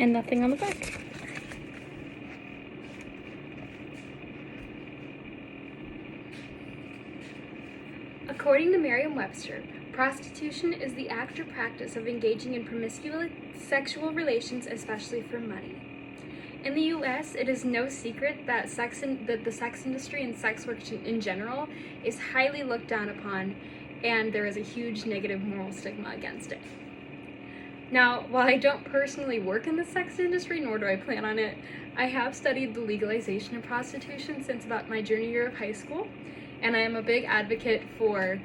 and nothing on the back. According to Merriam-Webster, prostitution is the act or practice of engaging in promiscuous sexual relations, especially for money. In the U.S., it is no secret that the sex industry and sex work in general is highly looked down upon, and there is a huge negative moral stigma against it. Now, while I don't personally work in the sex industry, nor do I plan on it, I have studied the legalization of prostitution since about my junior year of high school, and I am a big advocate for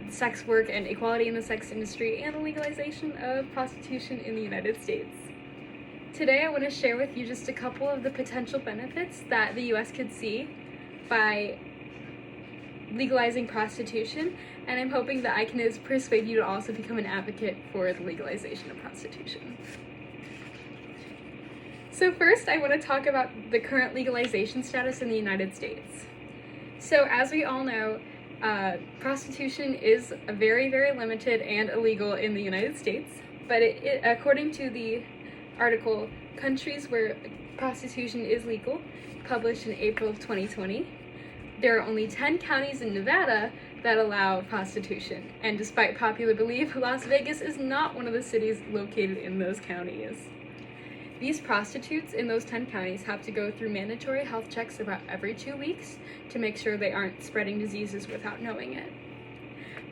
sex work and equality in the sex industry and the legalization of prostitution in the United States. Today I want to share with you just a couple of the potential benefits that the US could see by legalizing prostitution, and I'm hoping that I can persuade you to also become an advocate for the legalization of prostitution. So first, I want to talk about the current legalization status in the United States. So as we all know, prostitution is very, very limited and illegal in the United States, but according to the article Countries Where Prostitution is Legal, published in April of 2020, there are only 10 counties in Nevada that allow prostitution, and despite popular belief, Las Vegas is not one of the cities located in those counties. These prostitutes in those 10 counties have to go through mandatory health checks about every 2 weeks to make sure they aren't spreading diseases without knowing it.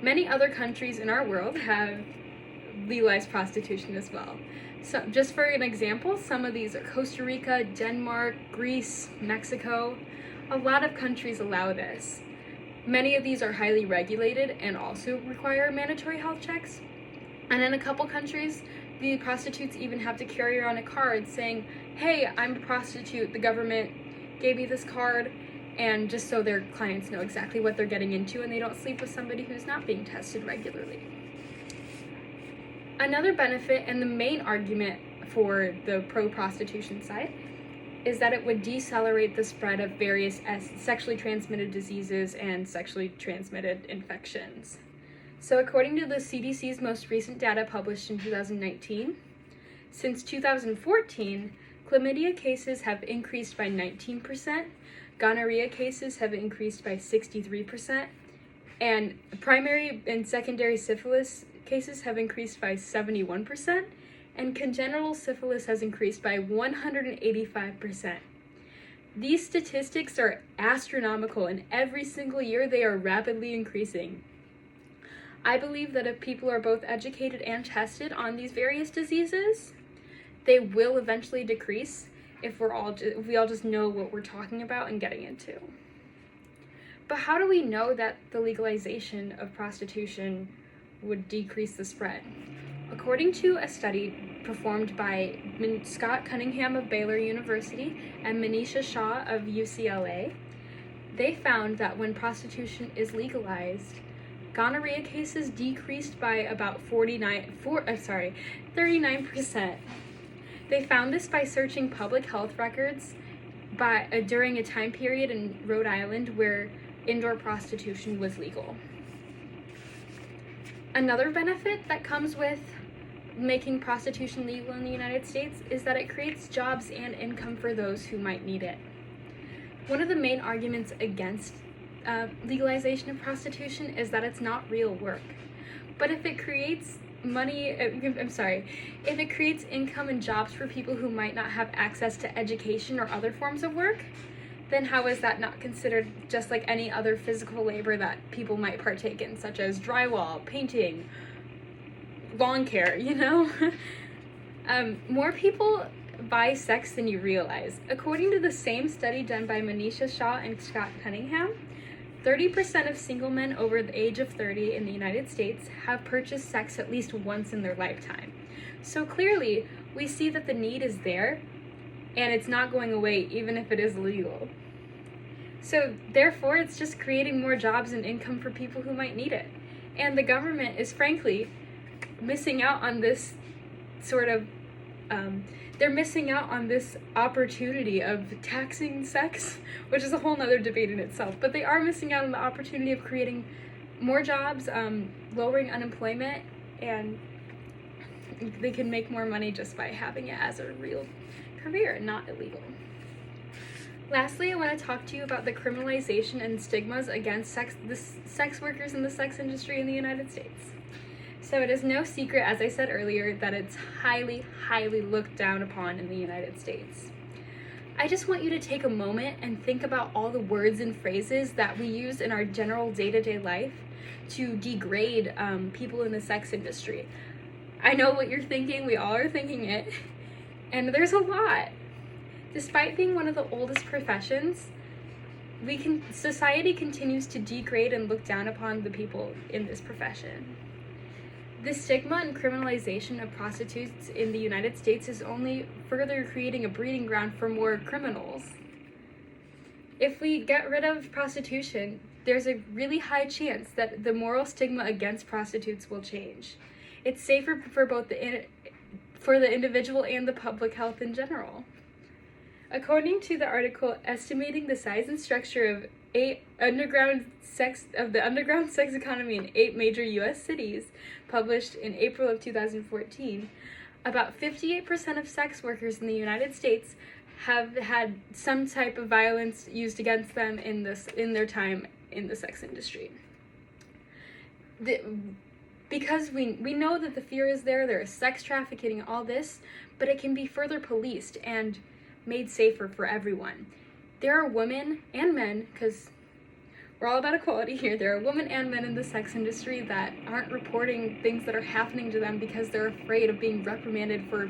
Many other countries in our world have legalized prostitution as well. So, just for an example, some of these are Costa Rica, Denmark, Greece, Mexico. A lot of countries allow this. Many of these are highly regulated and also require mandatory health checks. And in a couple countries, the prostitutes even have to carry around a card saying, hey, I'm a prostitute, the government gave me this card, and just so their clients know exactly what they're getting into and they don't sleep with somebody who's not being tested regularly. Another benefit and the main argument for the pro-prostitution side is that it would decelerate the spread of various sexually transmitted diseases and sexually transmitted infections. So according to the CDC's most recent data published in 2019, since 2014, chlamydia cases have increased by 19%, gonorrhea cases have increased by 63%, and primary and secondary syphilis cases have increased by 71%, and congenital syphilis has increased by 185%. These statistics are astronomical, and every single year they are rapidly increasing. I believe that if people are both educated and tested on these various diseases, they will eventually decrease if we all just know what we're talking about and getting into. But how do we know that the legalization of prostitution would decrease the spread? According to a study performed by Scott Cunningham of Baylor University and Manisha Shah of UCLA, they found that when prostitution is legalized, gonorrhea cases decreased by about 39%. They found this by searching public health records during a time period in Rhode Island where indoor prostitution was legal. Another benefit that comes with making prostitution legal in the United States is that it creates jobs and income for those who might need it. One of the main arguments against legalization of prostitution is that it's not real work. But if it creates if it creates income and jobs for people who might not have access to education or other forms of work, then how is that not considered just like any other physical labor that people might partake in, such as drywall, painting, lawn care, More people buy sex than you realize. According to the same study done by Manisha Shah and Scott Cunningham, 30% of single men over the age of 30 in the United States have purchased sex at least once in their lifetime. So clearly, we see that the need is there, and it's not going away even if it is legal. So therefore, it's just creating more jobs and income for people who might need it. And the government is frankly missing out on this they're missing out on this opportunity of taxing sex, which is a whole nother debate in itself, but they are missing out on the opportunity of creating more jobs, lowering unemployment, and they can make more money just by having it as a real career, not illegal. Lastly, I want to talk to you about the criminalization and stigmas against the sex workers in the sex industry in the United States. So it is no secret, as I said earlier, that it's highly, highly looked down upon in the United States. I just want you to take a moment and think about all the words and phrases that we use in our general day-to-day life to degrade people in the sex industry. I know what you're thinking, we all are thinking it, and there's a lot. Despite being one of the oldest professions, society continues to degrade and look down upon the people in this profession. The stigma and criminalization of prostitutes in the United States is only further creating a breeding ground for more criminals. If we get rid of prostitution, there's a really high chance that the moral stigma against prostitutes will change. It's safer for both for the individual and the public health in general. According to the article Estimating the Size and Structure of the Underground Sex Economy in 8 Major U.S. Cities, published in April of 2014, about 58% of sex workers in the United States have had some type of violence used against them in their time in the sex industry. Because we know that the fear is there is sex trafficking and all this, but it can be further policed and made safer for everyone. There are women and men, because we're all about equality here, there are women and men in the sex industry that aren't reporting things that are happening to them because they're afraid of being reprimanded for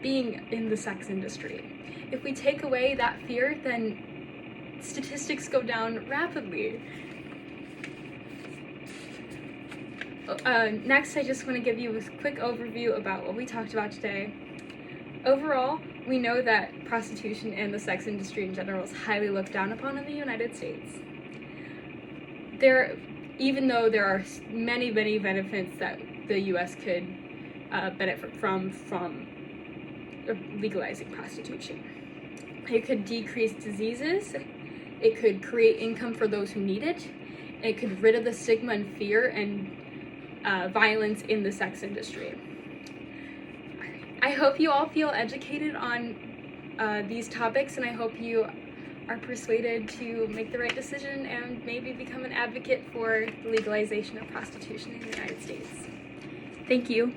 being in the sex industry. If we take away that fear, then statistics go down rapidly. Next, I just want to give you a quick overview about what we talked about today. Overall, we know that prostitution and the sex industry in general is highly looked down upon in the United States. Even though there are many, many benefits that the U.S. could benefit from legalizing prostitution. It could decrease diseases, it could create income for those who need it, it could rid of the stigma and fear and violence in the sex industry. I hope you all feel educated on these topics, and I hope you are persuaded to make the right decision and maybe become an advocate for the legalization of prostitution in the United States. Thank you.